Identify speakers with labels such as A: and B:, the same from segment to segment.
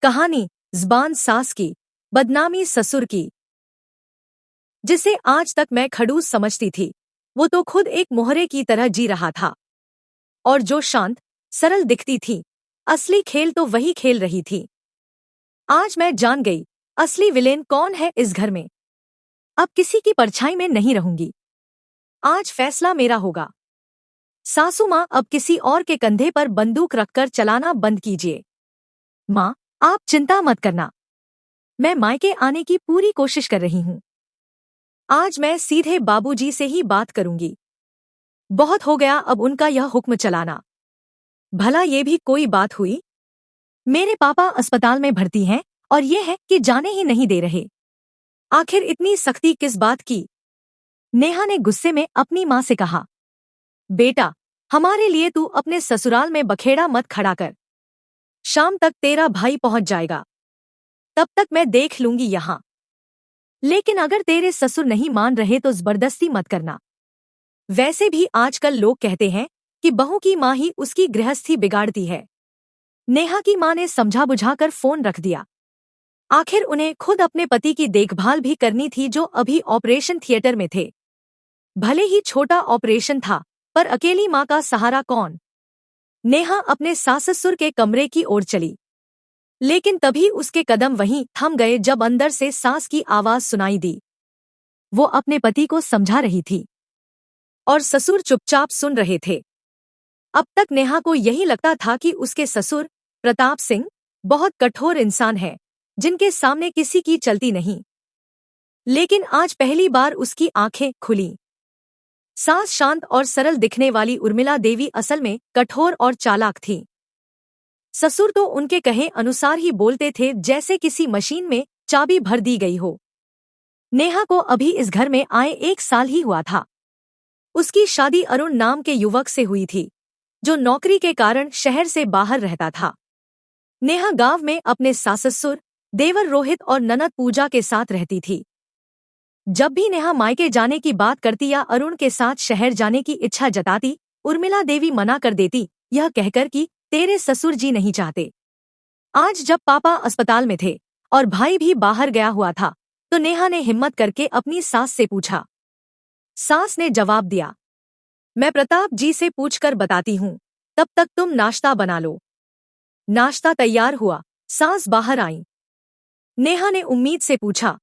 A: कहानी ज़बान सास की, बदनामी ससुर की। जिसे आज तक मैं खड़ूस समझती थी, वो तो खुद एक मोहरे की तरह जी रहा था। और जो शांत, सरल दिखती थी, असली खेल तो वही खेल रही थी। आज मैं जान गई, असली विलेन कौन है इस घर में। अब किसी की परछाई में नहीं रहूंगी। आज फैसला मेरा होगा। सासू माँ, अब किसी और के कंधे पर बंदूक रखकर चलाना बंद कीजिए। माँ, आप चिंता मत करना। मैं मायके आने की पूरी कोशिश कर रही हूँ। आज मैं सीधे बाबूजी से ही बात करूंगी। बहुत हो गया अब उनका यह हुक्म चलाना। भला ये भी कोई बात हुई? मेरे पापा अस्पताल में भर्ती हैं और ये है कि जाने ही नहीं दे रहे। आखिर इतनी सख्ती किस बात की? नेहा ने गुस्से में अपनी माँ से कहा, बेटा, हमारे लिए तू अपने ससुराल में बखेड़ा मत खड़ा कर। शाम तक तेरा भाई पहुंच जाएगा, तब तक मैं देख लूंगी यहाँ। लेकिन अगर तेरे ससुर नहीं मान रहे तो जबरदस्ती मत करना। वैसे भी आजकल लोग कहते हैं कि बहू की माँ ही उसकी गृहस्थी बिगाड़ती है। नेहा की माँ ने समझा बुझाकर फोन रख दिया। आखिर उन्हें खुद अपने पति की देखभाल भी करनी थी जो अभी ऑपरेशन थिएटर में थे। भले ही छोटा ऑपरेशन था, पर अकेली माँ का सहारा कौन? नेहा अपने सास-ससुर के कमरे की ओर चली, लेकिन तभी उसके कदम वहीं थम गए जब अंदर से सास की आवाज सुनाई दी। वो अपने पति को समझा रही थी और ससुर चुपचाप सुन रहे थे। अब तक नेहा को यही लगता था कि उसके ससुर प्रताप सिंह बहुत कठोर इंसान है, जिनके सामने किसी की चलती नहीं। लेकिन आज पहली बार उसकी आंखें खुली। सास शांत और सरल दिखने वाली उर्मिला देवी असल में कठोर और चालाक थी। ससुर तो उनके कहे अनुसार ही बोलते थे, जैसे किसी मशीन में चाबी भर दी गई हो। नेहा को अभी इस घर में आए 1 साल ही हुआ था। उसकी शादी अरुण नाम के युवक से हुई थी, जो नौकरी के कारण शहर से बाहर रहता था। नेहा गांव में अपने सास-ससुर, देवर रोहित और ननद पूजा के साथ रहती थी। जब भी नेहा मायके जाने की बात करती या अरुण के साथ शहर जाने की इच्छा जताती, उर्मिला देवी मना कर देती, यह कहकर कि तेरे ससुर जी नहीं चाहते। आज जब पापा अस्पताल में थे और भाई भी बाहर गया हुआ था, तो नेहा ने हिम्मत करके अपनी सास से पूछा। सास ने जवाब दिया, मैं प्रताप जी से पूछकर बताती हूँ, तब तक तुम नाश्ता बना लो। नाश्ता तैयार हुआ, सास बाहर आई। नेहा ने उम्मीद से पूछा,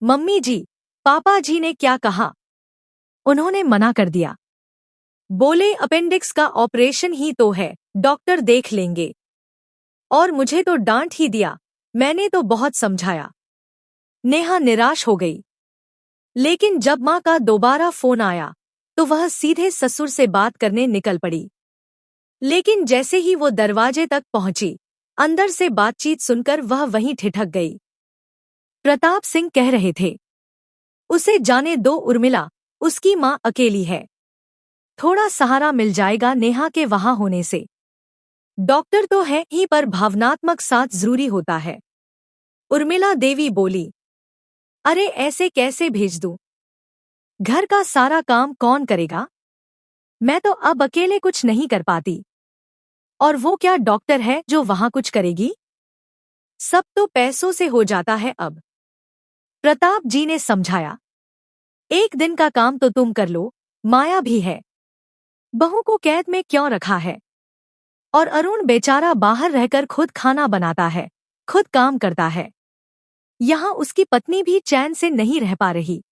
A: मम्मी जी, पापा जी ने क्या कहा? उन्होंने मना कर दिया। बोले अपेंडिक्स का ऑपरेशन ही तो है, डॉक्टर देख लेंगे। और मुझे तो डांट ही दिया, मैंने तो बहुत समझाया। नेहा निराश हो गई। लेकिन जब माँ का दोबारा फोन आया, तो वह सीधे ससुर से बात करने निकल पड़ी। लेकिन जैसे ही वो दरवाजे तक पहुंची, अंदर से बातचीत सुनकर वह वहीं ठिठक गई। प्रताप सिंह कह रहे थे, उसे जाने दो उर्मिला, उसकी माँ अकेली है। थोड़ा सहारा मिल जाएगा नेहा के वहां होने से। डॉक्टर तो है ही, पर भावनात्मक साथ जरूरी होता है। उर्मिला देवी बोली, अरे ऐसे कैसे भेज दूं? घर का सारा काम कौन करेगा? मैं तो अब अकेले कुछ नहीं कर पाती। और वो क्या डॉक्टर है जो वहां कुछ करेगी? सब तो पैसों से हो जाता है अब। प्रताप जी ने समझाया, एक दिन का काम तो तुम कर लो, माया भी है। बहू को कैद में क्यों रखा है? और अरुण बेचारा बाहर रहकर खुद खाना बनाता है, खुद काम करता है। यहाँ उसकी पत्नी भी चैन से नहीं रह पा रही।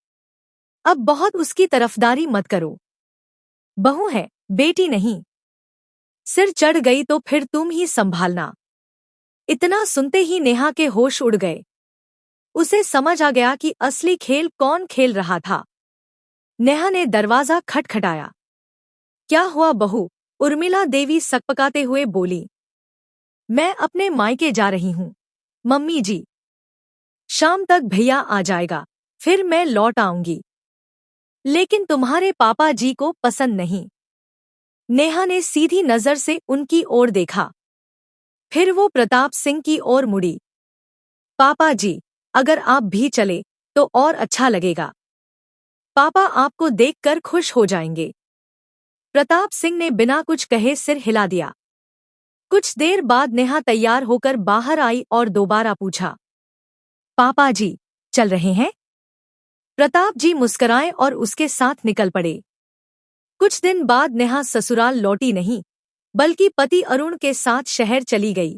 A: अब बहुत उसकी तरफदारी मत करो। बहू है, बेटी नहीं। सिर चढ़ गई तो फिर तुम ही संभालना। इतना सुनते ही नेहा के होश उड़ गए। उसे समझ आ गया कि असली खेल कौन खेल रहा था। नेहा ने दरवाजा खटखटाया। क्या हुआ बहू? उर्मिला देवी सकपकाते हुए बोली, मैं अपने मायके जा रही हूँ, मम्मी जी। शाम तक भैया आ जाएगा, फिर मैं लौट आऊंगी। लेकिन तुम्हारे पापा जी को पसंद नहीं। नेहा ने सीधी नजर से उनकी ओर देखा, फिर वो प्रताप सिंह की ओर मुड़ी। पापा जी, अगर आप भी चले तो और अच्छा लगेगा। पापा आपको देखकर खुश हो जाएंगे। प्रताप सिंह ने बिना कुछ कहे सिर हिला दिया। कुछ देर बाद नेहा तैयार होकर बाहर आई और दोबारा पूछा, पापा जी चल रहे हैं? प्रताप जी मुस्कराए और उसके साथ निकल पड़े। कुछ दिन बाद नेहा ससुराल लौटी नहीं, बल्कि पति अरुण के साथ शहर चली गई।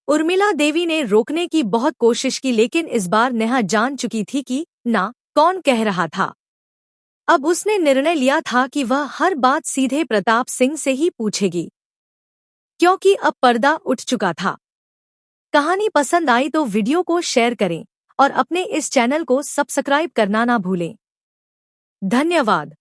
A: उर्मिला देवी ने रोकने की बहुत कोशिश की, लेकिन इस बार नेहा जान चुकी थी कि ना कौन कह रहा था। अब उसने निर्णय लिया था कि वह हर बात सीधे प्रताप सिंह से ही पूछेगी, क्योंकि अब पर्दा उठ चुका था। कहानी पसंद आई तो वीडियो को शेयर करें और अपने इस चैनल को सब्सक्राइब करना ना भूलें। धन्यवाद।